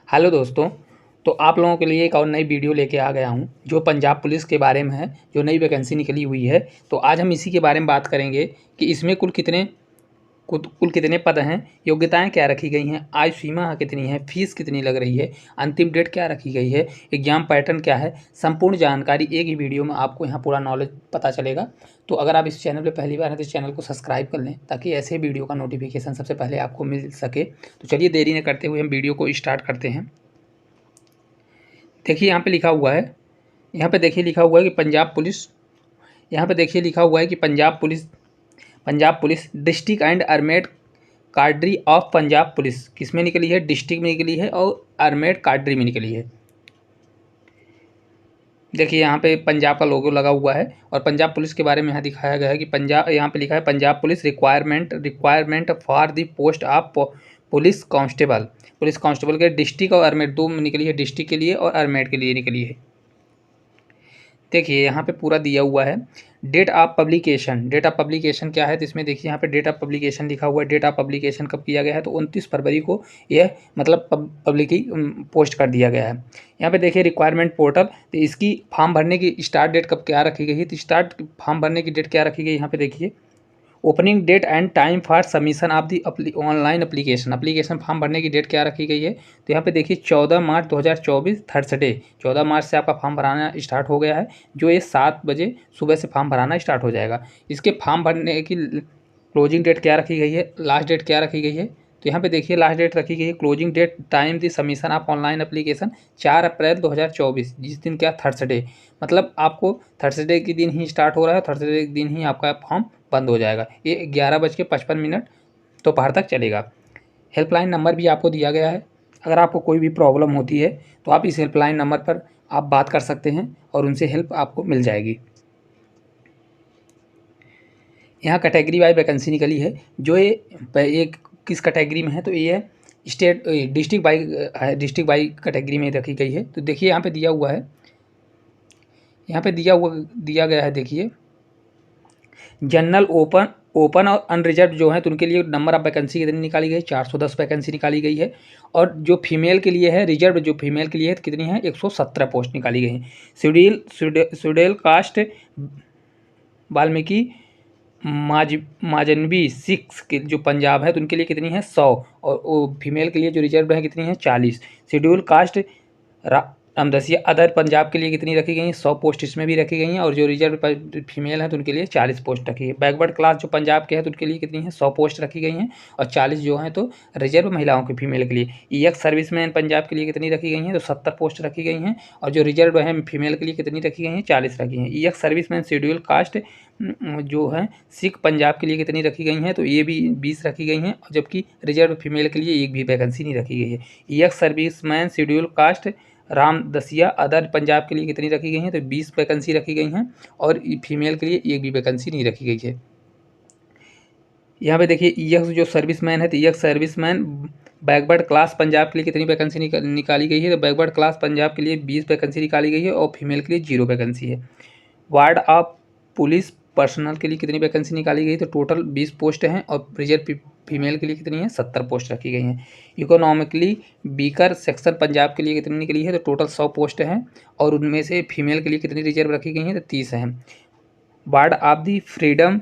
Hello दोस्तों। तो आप लोगों के लिए एक और नई वीडियो लेके आ गया हूं जो पंजाब पुलिस के बारे में है, जो नई वैकेंसी निकली हुई है। तो आज हम इसी के बारे में बात करेंगे कि इसमें कुल कितने पद हैं, योग्यताएं क्या रखी गई हैं, आयु सीमा कितनी है, फीस कितनी लग रही है, अंतिम डेट क्या रखी गई है, एग्जाम पैटर्न क्या है। संपूर्ण जानकारी एक ही वीडियो में आपको यहाँ पूरा नॉलेज पता चलेगा। तो अगर आप इस चैनल पर पहली बार हैं तो इस चैनल को सब्सक्राइब कर लें ताकि ऐसे वीडियो का नोटिफिकेशन सबसे पहले आपको मिल सके। तो चलिए देरी न करते हुए हम वीडियो को स्टार्ट करते हैं। देखिए यहाँ पे लिखा हुआ है, यहाँ पे देखिए लिखा हुआ है कि पंजाब पुलिस, यहाँ पे देखिए लिखा हुआ है कि Punjab police district and armed cadre of Punjab police किस में निकली है, डिस्ट्रिक्ट में निकली है और आर्मेड कार्डरी में निकली है। देखिए यहाँ पे पंजाब का लोगो लगा हुआ है और पंजाब पुलिस के बारे में यहाँ दिखाया गया है कि पंजाब, यहाँ पे लिखा है Punjab police requirement for the post of police constable के डिस्ट्रिक्ट और आर्मेड दो में निकली है, डिस्ट्रिक्ट के लिए और आर्मेड के लिए निकली है। देखिए यहाँ पे पूरा दिया हुआ है। डेट ऑफ पब्लिकेशन क्या है, तो इसमें देखिए यहाँ पे डेट ऑफ पब्लिकेशन लिखा हुआ है। डेट ऑफ पब्लिकेशन कब किया गया है, तो 29 फरवरी को यह मतलब पब्लिकली पोस्ट कर दिया गया है। यहाँ पे देखिए रिक्वायरमेंट पोर्टल, तो इसकी फॉर्म भरने की स्टार्ट डेट कब क्या रखी गई है, तो स्टार्ट फॉर्म भरने की डेट क्या रखी गई है, यहाँ पे देखिए opening date and time for submission of the online application form भरने की डेट क्या रखी गई है, तो यहाँ पे देखिए 14 मार्च 2024 थर्सडे, 14 मार्च से आपका फॉर्म भराना स्टार्ट हो गया है, जो ये 7 बजे सुबह से फॉर्म भराना स्टार्ट हो जाएगा। इसके फॉर्म भरने की क्लोजिंग डेट क्या रखी गई है, लास्ट डेट क्या रखी गई है, तो यहाँ पे देखिए लास्ट डेट रखी गई है closing date time the submission of online application 4 April 2024, जिस दिन क्या थर्सडे, मतलब आपको थर्सडे के दिन ही स्टार्ट हो रहा है, थर्सडे के दिन ही आपका फॉर्म बंद हो जाएगा। ये 11:55 दोपहर तक चलेगा। हेल्पलाइन नंबर भी आपको दिया गया है, अगर आपको कोई भी प्रॉब्लम होती है तो आप इस हेल्पलाइन नंबर पर आप बात कर सकते हैं और उनसे हेल्प आपको मिल जाएगी। यहाँ कैटेगरी वाइज वैकेंसी निकली है, जो ये एक किस कैटेगरी में है, तो ये स्टेट डिस्ट्रिक्ट बाई कैटेगरी में रखी गई है। तो देखिए यहाँ पे दिया हुआ है, यहाँ पे दिया गया है। देखिए जनरल ओपन और अनरिजर्व जो है तो उनके लिए नंबर ऑफ वैकेंसी कितनी निकाली गई है, 410 वैकेंसी निकाली गई है। और जो फीमेल के लिए है रिजर्व, जो फीमेल के लिए है तो कितनी है, 117 पोस्ट निकाली गई हैं। शेड्यूल कास्ट वाल्मीकि माजनवी सिक्स के जो पंजाब है तो उनके लिए कितनी है 100, और वो फीमेल के लिए जो रिजर्व है कितनी है 40। Schedule caste Ramdasia other Punjab के लिए कितनी रखी गई हैं, 100 पोस्ट इसमें भी रखी गई हैं, और जो रिजर्व फीमेल है तो उनके लिए 40 पोस्ट रखी है। बैकवर्ड क्लास जो पंजाब के हैं तो उनके लिए कितनी है 100 पोस्ट रखी गई हैं, और 40 जो हैं तो रिजर्व महिलाओं के फीमेल के लिए। ईएक्स सर्विसमैन पंजाब के लिए कितनी रखी गई हैं, तो 70 पोस्ट रखी गई हैं, और जो रिजर्व है फीमेल के लिए कितनी रखी गई हैं, 40 रखी हैं। ईएक्स सर्विसमैन शेड्यूल कास्ट जो है सिख पंजाब के लिए कितनी रखी गई हैं, तो ये भी 20 रखी गई हैं, जबकि रिजर्व फीमेल के लिए एक भी वैकेंसी नहीं रखी गई है। Ex serviceman scheduled caste Ramdasia other Punjab के लिए कितनी रखी गई हैं, तो 20 वैकेंसी रखी गई हैं, और फीमेल के लिए एक भी वैकेंसी नहीं रखी गई है। यहाँ पे देखिए ईएक्स जो सर्विसमैन है तो ex serviceman backward class Punjab के लिए कितनी वैकेंसी निकाली गई है, तो बैकवर्ड क्लास पंजाब के लिए 20 वैकेंसी निकाली गई है, और फीमेल के लिए 0 वैकेंसी है। वार्ड ऑफ पुलिस पर्सनल के लिए कितनी वैकेंसी निकाली गई, तो टोटल 20 पोस्ट हैं, और रिजर्व फीमेल के लिए कितनी है 70 पोस्ट रखी गई हैं। इकोनॉमिकली वीकर सेक्शन पंजाब के लिए कितनी निकली है, तो टोटल 100 पोस्ट हैं, और उनमें से फीमेल के लिए कितनी रिजर्व रखी गई हैं, तो 30 हैं। Ward of the freedom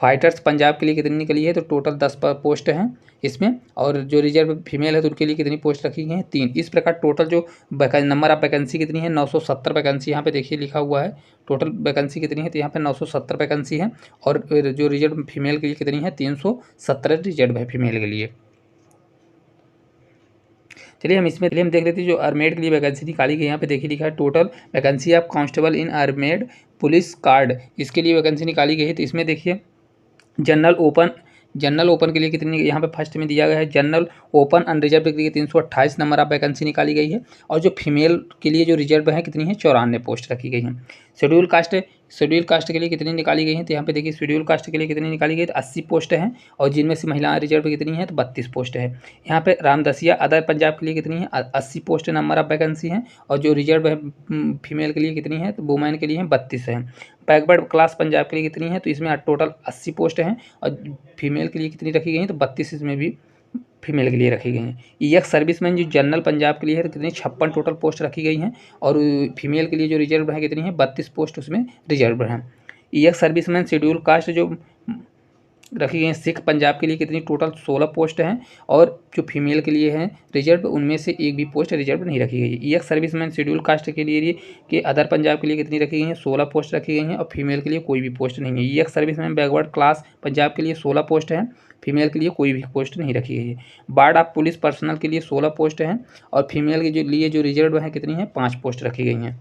fighters Punjab के लिए कितनी निकली है, तो टोटल 10 पोस्ट हैं इसमें, और जो रिजर्व फीमेल है तो उनके लिए कितनी पोस्ट रखी गई हैं 3। इस प्रकार टोटल जो नंबर ऑफ वैकेंसी कितनी है 970 वैकेंसी, यहाँ पे देखिए लिखा हुआ है टोटल वैकेंसी कितनी है, तो यहाँ पे 970 वैकेंसी है, और जो रिजर्व फीमेल के लिए कितनी है 317 रिजर्व है फीमेल के लिए। चलिए हम देख लेते हैं जो आर्मेड के लिए वैकेंसी निकाली गई। यहाँ पे देखिए लिखा है total vacancy of constable in armed police card, इसके लिए वैकेंसी निकाली गई है। तो इसमें देखिए जनरल ओपन के लिए कितनी, यहाँ पे फर्स्ट में दिया गया है जनरल ओपन अनरिजर्व के लिए 328 नंबर ऑफ वैकेंसी निकाली गई है, और जो फीमेल के लिए जो रिजर्व है कितनी है 94 पोस्ट रखी गई हैं। शेड्यूल कास्ट के लिए कितनी निकाली गई हैं, तो यहाँ पे देखिए शेड्यूल कास्ट के लिए कितनी निकाली गई, तो 80 पोस्ट हैं, और जिनमें से महिला रिजर्व कितनी है तो 32 पोस्ट है। यहाँ पे रामदसिया अदर पंजाब के लिए कितनी है 80 पोस्ट नंबर ऑफ वैकेंसी हैं, और जो रिजर्व है फीमेल के लिए कितनी है तो वुमेन के लिए है 32 है। बैकवर्ड क्लास पंजाब के लिए कितनी है, तो इसमें टोटल 80 पोस्ट हैं, और फीमेल के लिए कितनी रखी गई हैं, तो 32 इसमें भी फीमेल के लिए रखी गई हैं। ईएक्स सर्विसमैन जो जनरल पंजाब के लिए है तो कितनी 56 टोटल पोस्ट रखी गई हैं, और फीमेल के लिए जो रिजर्व है कितनी है 32 पोस्ट उसमें रिजर्व हैं। ईएक्स सर्विसमैन शेड्यूल कास्ट जो रखी गई हैं सिख पंजाब के लिए कितनी टोटल 16 पोस्ट हैं, और जो फीमेल के लिए हैं रिजर्व उनमें से एक भी पोस्ट रिजर्व नहीं रखी गई है। ईएक्स सर्विसमैन शेड्यूल कास्ट के लिए कि अदर पंजाब के लिए कितनी रखी गई हैं 16 पोस्ट रखी गई हैं, और फीमेल के लिए कोई भी पोस्ट नहीं है। Ex serviceman backward class Punjab के लिए 16 पोस्ट हैं, फीमेल के लिए कोई भी पोस्ट नहीं रखी गई है। बार्ड ऑफ पुलिस पर्सनल के लिए 16 पोस्ट हैं, और फीमेल के लिए जो रिजर्व हैं कितनी है 5 पोस्ट रखी गई हैं।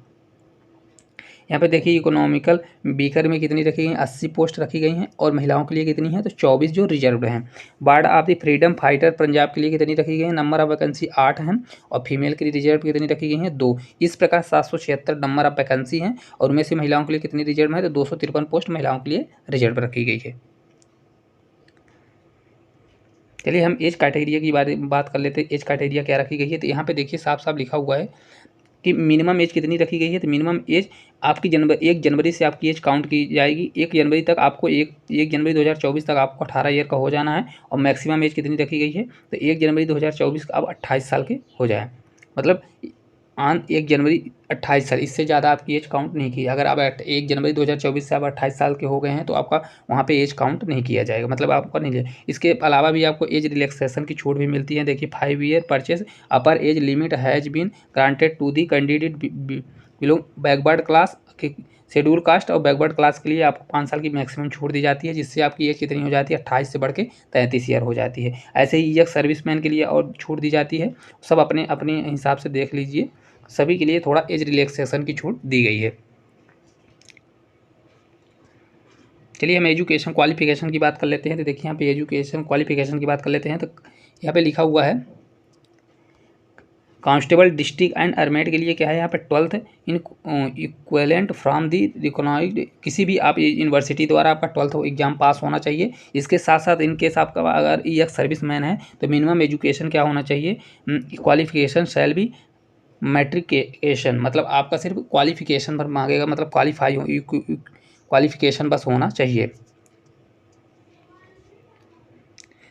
यहाँ पे देखिए इकोनॉमिकल बीकर में कितनी रखी गई 80 पोस्ट रखी गई हैं, और महिलाओं के लिए कितनी है तो 24 जो रिजर्व हैं। Ward of the freedom fighter Punjab के लिए कितनी रखी गई है, नंबर ऑफ वैकेंसी 8 हैं, और फीमेल के लिए रिजर्व कितनी रखी गई हैं 2। इस प्रकार 776 नंबर ऑफ वैकेंसी हैं, और उनमें से महिलाओं के लिए कितनी रिजर्व है तो 253 पोस्ट महिलाओं के लिए रिजर्व रखी गई है। चलिए हम एज क्राइटेरिया की बात कर लेते हैं। एज क्राइटेरिया क्या रखी गई है, तो यहाँ पे देखिए साफ साफ लिखा हुआ है कि मिनिमम एज कितनी रखी गई है, तो मिनिमम एज आपकी 1 जनवरी से आपकी एज काउंट की जाएगी। 1 जनवरी तक आपको 1 जनवरी 2024 तक आपको 18 ईयर का हो जाना है, और मैक्सिमम एज कितनी रखी गई है तो 1 जनवरी 2024 का आप 28 साल के हो जाए, मतलब 1 जनवरी 28 साल, इससे ज़्यादा आपकी एज काउंट नहीं की। अगर आप 1 जनवरी 2024 से आप 28 साल के हो गए हैं तो आपका वहाँ पे एज काउंट नहीं किया जाएगा, मतलब आपका नहीं लिया। इसके अलावा भी आपको एज रिलैक्सेशन की छूट भी मिलती है। देखिए 5 year purchase upper age limit has been granted to the candidate belong backward class schedule caste, और बैकवर्ड क्लास के लिए आपको 5 साल की मैक्सिमम छूट दी जाती है, जिससे आपकी एज कितनी हो जाती है 28 से बढ़ के 33 ईयर हो जाती है। ऐसे ही एक सर्विसमैन के लिए और छूट दी जाती है। सब अपने अपने हिसाब से देख लीजिए, सभी के लिए थोड़ा एज रिलैक्सेशन की छूट दी गई है। चलिए हम एजुकेशन क्वालिफिकेशन की बात कर लेते हैं। तो देखिए यहाँ पे एजुकेशन क्वालिफिकेशन की बात कर लेते हैं, तो यहाँ पे लिखा हुआ है कांस्टेबल डिस्ट्रिक्ट एंड अरमेट के लिए क्या है यहाँ पे 12th in equivalent from the recognised, किसी भी आप यूनिवर्सिटी द्वारा आपका 12th एग्जाम पास होना चाहिए। इसके साथ साथ इनकेस आपका अगर एक सर्विसमैन है तो मिनिमम एजुकेशन क्या होना चाहिए, क्वालिफिकेशन शैल बी मैट्रिकेशन, मतलब आपका सिर्फ क्वालिफिकेशन पर मांगेगा, मतलब क्वालिफिकेशन बस होना चाहिए।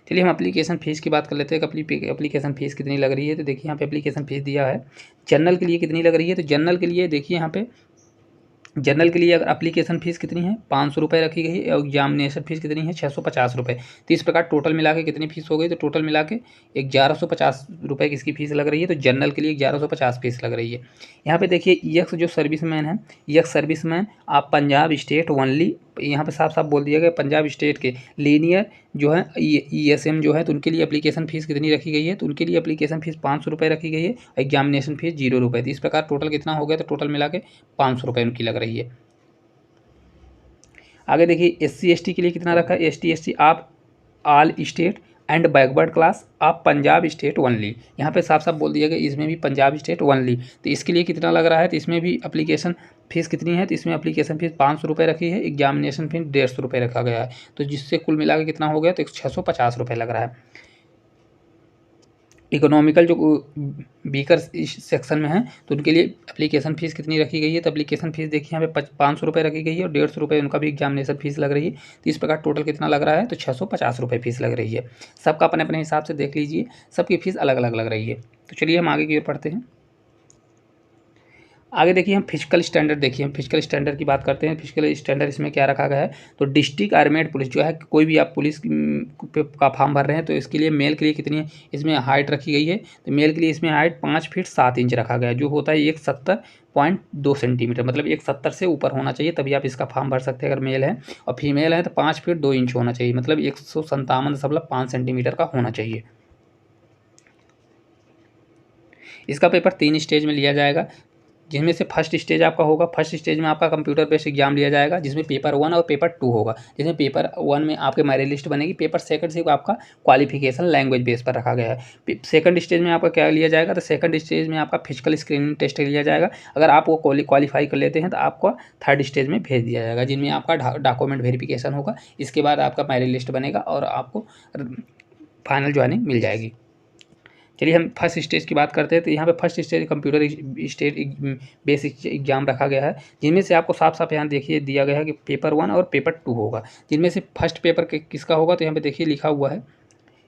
चलिए हम एप्लीकेशन फ़ीस की बात कर लेते हैं कि एप्लीकेशन फ़ीस कितनी लग रही है। तो देखिए यहाँ पे एप्लीकेशन फ़ीस दिया है जनरल के लिए कितनी लग रही है। तो जनरल के लिए देखिए यहाँ पे जनरल के लिए अगर एप्लीकेशन फ़ीस कितनी है 500 रुपये रखी गई है, और एग्जामिनेशन फ़ीस कितनी है 650 रुपये। तो इस प्रकार टोटल मिला के कितनी फ़ीस हो गई, तो टोटल मिला के 1150 रुपये की इसकी फ़ीस लग रही है। तो जनरल के लिए 1150 फीस लग रही है। यहाँ पे देखिए ईएक्स जो सर्विसमैन है, ईएक्स सर्विसमैन आप पंजाब स्टेट ओनली, यहाँ पे साफ साफ बोल दिया गया पंजाब स्टेट के लीनियर जो है ईएसएम जो है, तो उनके लिए एप्लीकेशन फ़ीस कितनी रखी गई है, तो उनके लिए एप्लीकेशन फ़ीस 500 रुपये रखी गई है, एग्जामिनेशन फ़ीस 0 रुपये। तो इस प्रकार टोटल कितना हो गया, तो टोटल मिला के 500 रुपये उनकी लग रही है। आगे देखिए SC ST के लिए कितना रखा है, ST SC आप all state and backward class आप पंजाब स्टेट ओनली, यहाँ पे साफ साफ बोल दिया गया इसमें भी पंजाब स्टेट ओनली। तो इसके लिए कितना लग रहा है, तो इसमें भी एप्लीकेशन फ़ीस कितनी है, तो इसमें एप्लीकेशन फ़ीस 500 रुपये रखी है, एग्जामिनेशन फ़ीस 150 रुपये रखा गया है। तो जिससे कुल मिला के कितना हो गया, तो 650 रुपये लग रहा है। इकोनॉमिकल जो बीकर सेक्शन में है तो उनके लिए एप्लीकेशन फ़ीस कितनी रखी गई है, तो एप्लीकेशन फ़ीस देखिए यहाँ पे 500 रुपये रखी गई है, और 150 रुपये उनका भी एग्जामिनेशन फ़ीस लग रही है। तो इस प्रकार टोटल कितना लग रहा है, तो 650 रुपये फ़ीस लग रही है। सबका अपने अपने हिसाब से देख लीजिए, सबकी फ़ीस अलग अलग लग रही है। तो चलिए हम आगे की ओर पढ़ते हैं। आगे देखिए हम फिजिकल स्टैंडर्ड, देखिए हम फिजिकल स्टैंडर्ड की बात करते हैं। फिजिकल स्टैंडर्ड इसमें क्या रखा गया है, तो डिस्ट्रिक्ट आर्मेड पुलिस जो है, कोई भी आप पुलिस का फॉर्म भर रहे हैं तो इसके लिए मेल के लिए कितनी है इसमें हाइट रखी गई है, तो मेल के लिए इसमें हाइट 5 फीट 7 इंच रखा गया है, जो होता है 170.2 सेंटीमीटर, मतलब 170 से ऊपर होना चाहिए तभी आप इसका फॉर्म भर सकते हैं अगर मेल है। और फीमेल है तो 5 फीट 2 इंच होना चाहिए, मतलब 157.5 सेंटीमीटर का होना चाहिए। इसका पेपर 3 स्टेज में लिया जाएगा, जिसमें से फर्स्ट स्टेज आपका होगा, फर्स्ट स्टेज में आपका कंप्यूटर बेस्ड एग्जाम लिया जाएगा, जिसमें पेपर 1 और पेपर 2 होगा। जिसमें पेपर 1 में आपके मेरिट लिस्ट बनेगी, पेपर सेकंड से आपका क्वालिफिकेशन लैंग्वेज बेस पर रखा गया है। सेकंड स्टेज में आपका क्या लिया जाएगा, तो सेकंड स्टेज में आपका फिजिकल स्क्रीनिंग टेस्ट लिया जाएगा। अगर आप वो क्वालिफाई कर लेते हैं तो आपको थर्ड स्टेज में भेज दिया जाएगा, जिनमें आपका डॉक्यूमेंट वेरिफिकेशन होगा। इसके बाद आपका मेरिट लिस्ट बनेगा और आपको फाइनल ज्वाइनिंग मिल जाएगी। चलिए हम फर्स्ट स्टेज की बात करते हैं। तो यहाँ पे first stage computer stage basic exam रखा गया है, जिनमें से आपको साफ साफ यहाँ देखिए दिया गया है कि पेपर 1 और पेपर 2 होगा। जिनमें से फर्स्ट पेपर किसका होगा, तो यहाँ पे देखिए लिखा हुआ है,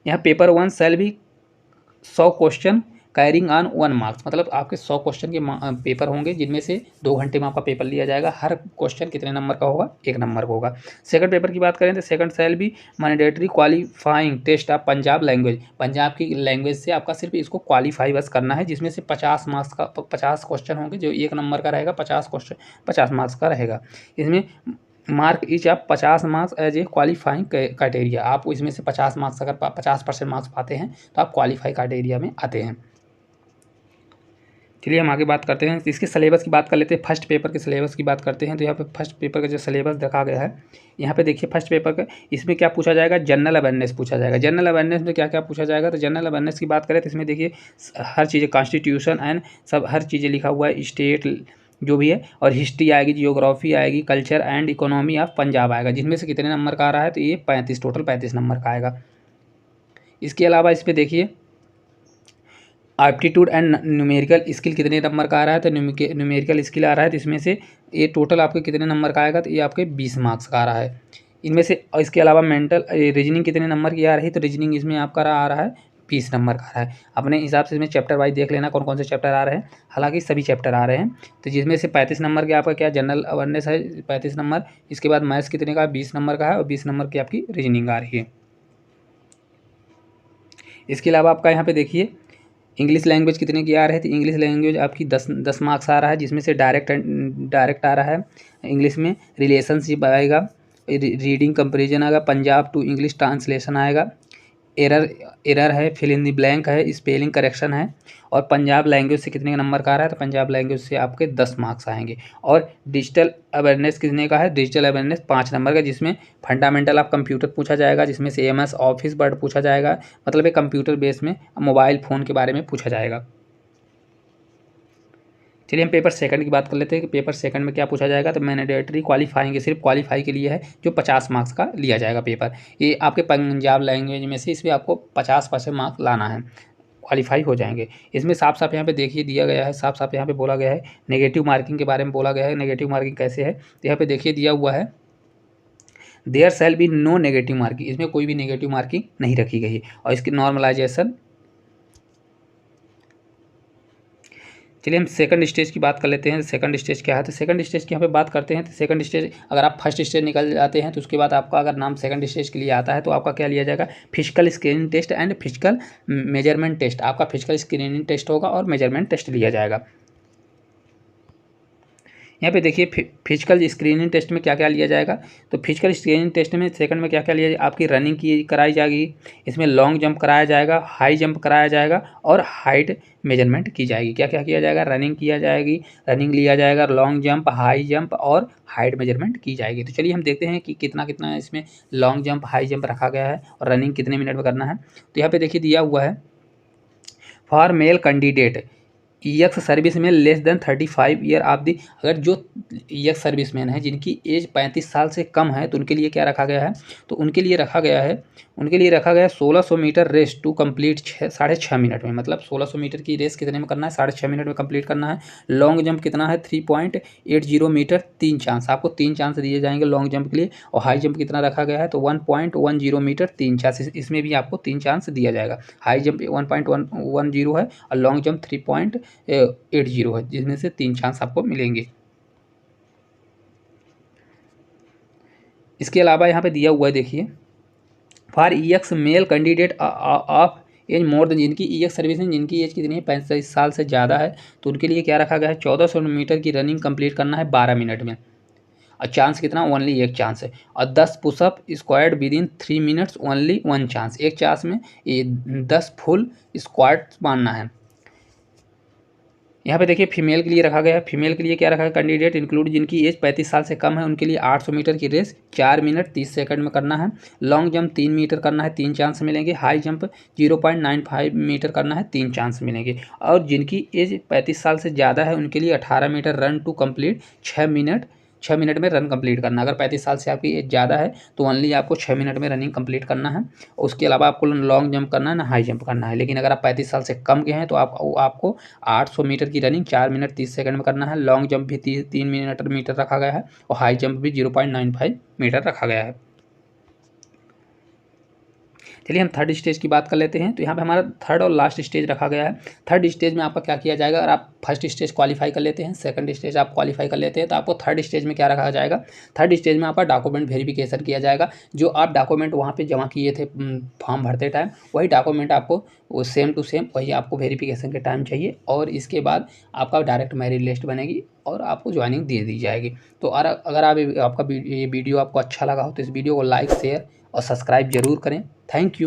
यहाँ paper 1 shall be 100 question carrying on 1 marks, मतलब आपके 100 क्वेश्चन के पेपर होंगे जिनमें से 2 घंटे में आपका पेपर लिया जाएगा। हर क्वेश्चन कितने नंबर का होगा? 1 नंबर का होगा। सेकंड पेपर की बात करें तो second shall be mandatory qualifying test of Punjab language, Punjab की लैंग्वेज से आपका सिर्फ इसको क्वालिफाई बस करना है, जिसमें से 50 मार्क्स का 50 क्वेश्चन होंगे, जो 1 नंबर का रहेगा, 50 क्वेश्चन 50 मार्क्स का रहेगा। इसमें मार्क ईच आप 50 marks as a qualifying criteria, आप इसमें से 50 मार्क्स अगर 50% मार्क्स पाते हैं तो आप क्वालिफाई क्राइटेरिया में आते हैं। चलिए हम आगे बात करते हैं, इसके सिलेबस की बात कर लेते हैं। फर्स्ट पेपर के सिलेबस की बात करते हैं तो यहाँ पे फर्स्ट पेपर का जो सिलेबस देखा गया है, यहाँ पे देखिए फर्स्ट पेपर का, इसमें क्या पूछा जाएगा? जनरल अवेयरनेस पूछा जाएगा। जनरल अवेयरनेस में क्या क्या पूछा जाएगा? तो जनरल अवेयरनेस की बात करें तो इसमें देखिए हर चीज़ें, कॉन्स्टिट्यूशन एंड सब हर चीज़ें लिखा हुआ है, स्टेट जो भी है, और हिस्ट्री आएगी, जियोग्राफी आएगी, culture and economy of Punjab आएगा, जिसमें से कितने नंबर का आ रहा है? तो ये 35, टोटल 35 नंबर का आएगा। इसके अलावा इस पर देखिए एप्टीट्यूड एंड न्यूमेरिकल स्किल कितने नंबर का आ रहा है? तो न्यूमेरिकल स्किल आ रहा है, तो इसमें से ये टोटल आपके कितने नंबर का आएगा? तो ये आपके 20 मार्क्स का आ रहा है इनमें से। और इसके अलावा मेंटल रीजनिंग कितने नंबर की आ रही है? तो रीजनिंग इसमें आपका आ रहा है 20 नंबर का आ रहा है। अपने हिसाब से इसमें चैप्टर वाइज देख लेना कौन कौन से चैप्टर आ रहे हैं, हालांकि सभी चैप्टर आ रहे हैं। तो जिसमें से 35 नंबर के आपका क्या जनरल अवेयरनेस है 35 नंबर, इसके बाद मैथ्स कितने का? 20 नंबर का है, और 20 नंबर की आपकी रीजनिंग आ रही है। इसके अलावा आपका यहाँ पे देखिए इंग्लिश लैंग्वेज कितने की आ रही है? तो इंग्लिश लैंग्वेज आपकी 10 मार्क्स आ रहा है, जिसमें से डायरेक्ट आ रहा है। इंग्लिश में रिलेशनशिप आएगा, रीडिंग कंपैरिजन आएगा, पंजाब टू इंग्लिश ट्रांसलेशन आएगा, एरर है, फिल इन द ब्लैंक है, स्पेलिंग करेक्शन है। और पंजाब लैंग्वेज से कितने नंबर का आ रहा है? तो पंजाब लैंग्वेज से आपके 10 मार्क्स आएंगे। और डिजिटल अवेयरनेस कितने का है? डिजिटल अवेयरनेस 5 नंबर का, जिसमें फंडामेंटल ऑफ कंप्यूटर पूछा जाएगा, जिसमें से एमएस ऑफिस वर्ड पूछा जाएगा, मतलब एक कंप्यूटर बेस में मोबाइल फ़ोन के बारे में पूछा जाएगा। चलिए हम पेपर सेकंड की बात कर लेते हैं कि पेपर सेकंड में क्या पूछा जाएगा। तो मैंडेटरी क्वालिफाइंग सिर्फ क्वालिफाई के लिए है, जो 50 मार्क्स का लिया जाएगा पेपर। ये आपके पंजाब लैंग्वेज में से इसमें आपको 50% मार्क्स लाना है, क्वालिफाई हो जाएंगे। इसमें साफ साफ यहाँ पे देखिए दिया गया है, साफ साफ यहाँ पे बोला गया है नेगेटिव मार्किंग के बारे में बोला गया है। नेगेटिव मार्किंग कैसे है? तो यहाँ पे देखिए दिया हुआ है there shall be no negative marking, इसमें कोई भी नेगेटिव मार्किंग नहीं रखी गई है। और इसकी नॉर्मलाइजेशन, चलिए हम सेकंड स्टेज की बात कर लेते हैं। सेकंड स्टेज क्या है? तो सेकंड स्टेज की यहाँ पे बात करते हैं। तो सेकंड स्टेज, अगर आप फर्स्ट स्टेज निकल जाते हैं तो उसके बाद आपका अगर नाम सेकंड स्टेज के लिए आता है तो आपका क्या लिया जाएगा? Physical screening test and physical measurement test. आपका फिजिकल स्क्रीनिंग टेस्ट होगा और मेजरमेंट टेस्ट लिया जाएगा। यहाँ पे देखिए फिजिकल स्क्रीनिंग टेस्ट में क्या क्या लिया जाएगा। तो फिजिकल स्क्रीनिंग टेस्ट में सेकंड में क्या क्या लिया जाएगा? आपकी रनिंग की कराई जाएगी, इसमें लॉन्ग जंप कराया जाएगा, हाई जंप कराया जाएगा, और हाइट मेजरमेंट की जाएगी। क्या क्या किया जाएगा? रनिंग किया जाएगी, रनिंग लिया जाएगा, लॉन्ग जंप, हाई जंप और हाइट मेजरमेंट की जाएगी। तो चलिए हम देखते हैं कि कितना कितना इसमें लॉन्ग जंप, हाई जंप रखा गया है और रनिंग कितने मिनट में करना है। तो यहाँ पे देखिए दिया हुआ है for male candidate ex service में less than 35 year of the, अगर जो ईएक्स सर्विसमैन है जिनकी एज 35 साल से कम है तो उनके लिए क्या रखा गया है? तो उनके लिए रखा गया है 1600 metre race to complete 6.5 minute में, मतलब 1600 मीटर की रेस कितने में करना है? 6.5 मिनट में कंप्लीट करना है। लॉन्ग जंप कितना है? 3.80 मीटर, 3 चांस, आपको 3 चांस दिए जाएंगे लॉन्ग जंप के लिए। और हाई जंप कितना रखा गया है? तो 1.10 मीटर, 3 चांस, इसमें भी आपको 3 चांस दिया जाएगा। हाई जंप 1.10 है और लॉन्ग जंप 3.80 है, जिसमें से 3 चांस आपको मिलेंगे। इसके अलावा यहाँ पे दिया हुआ है देखिए for ex male candidate of age more than, जिनकी ईएक्स सर्विस में जिनकी एज कितनी है? 35 साल से ज़्यादा है, तो उनके लिए क्या रखा गया है? 1400 मीटर की रनिंग कंप्लीट करना है 12 मिनट में। और चांस कितना? ओनली 1 चांस है। और 10 push up squat within 3 minutes, only 1 chance, 1 chance में ये 10 फुल स्क्वाड मारना है। यहाँ पे देखिए फीमेल के लिए रखा गया है। फीमेल के लिए क्या रखा है? कैंडिडेट इंक्लूड जिनकी एज 35 साल से कम है, उनके लिए 800 मीटर की रेस 4 मिनट 30 सेकंड में करना है। लॉन्ग जंप 3 मीटर करना है, 3 चांस मिलेंगे। हाई जंप 0.95 मीटर करना है, 3 चांस मिलेंगे। और जिनकी एज 35 साल से ज़्यादा है उनके लिए 18 metre run to complete 6 minute में रन कंप्लीट करना है। अगर 35 साल से आपकी एज ज़्यादा है तो ओनली आपको 6 मिनट में रनिंग कंप्लीट करना है। उसके अलावा आपको लॉन्ग जंप करना है ना हाई जंप करना है। लेकिन अगर आप 35 साल से कम के हैं तो आपको 800 मीटर की रनिंग 4 मिनट 30 सेकंड में करना है। लॉन्ग जंप भी 3 मीटर रखा गया है और हाई जंप भी 0.95 मीटर रखा गया है। चलिए हम थर्ड स्टेज की बात कर लेते हैं। तो यहाँ पे हमारा थर्ड और लास्ट स्टेज रखा गया है। थर्ड स्टेज में आपका क्या किया जाएगा, अगर आप फर्स्ट स्टेज क्वालिफाई कर लेते हैं, सेकंड स्टेज आप क्वालिफाई कर लेते हैं, तो आपको थर्ड स्टेज में क्या रखा जाएगा, थर्ड स्टेज में आपका डॉक्यूमेंट वेरिफिकेशन किया जाएगा। जो आप डॉक्यूमेंट वहाँ पे जमा किए थे फॉर्म भरते टाइम, वही डॉक्यूमेंट आपको वो सेम टू सेम वही आपको वेरिफिकेशन के टाइम चाहिए, और इसके बाद आपका डायरेक्ट मेरिट लिस्ट बनेगी और आपको ज्वाइनिंग दे दी जाएगी। तो अगर आपका ये वीडियो आपको अच्छा लगा हो तो इस वीडियो को लाइक, शेयर और सब्सक्राइब जरूर करें। Thank you.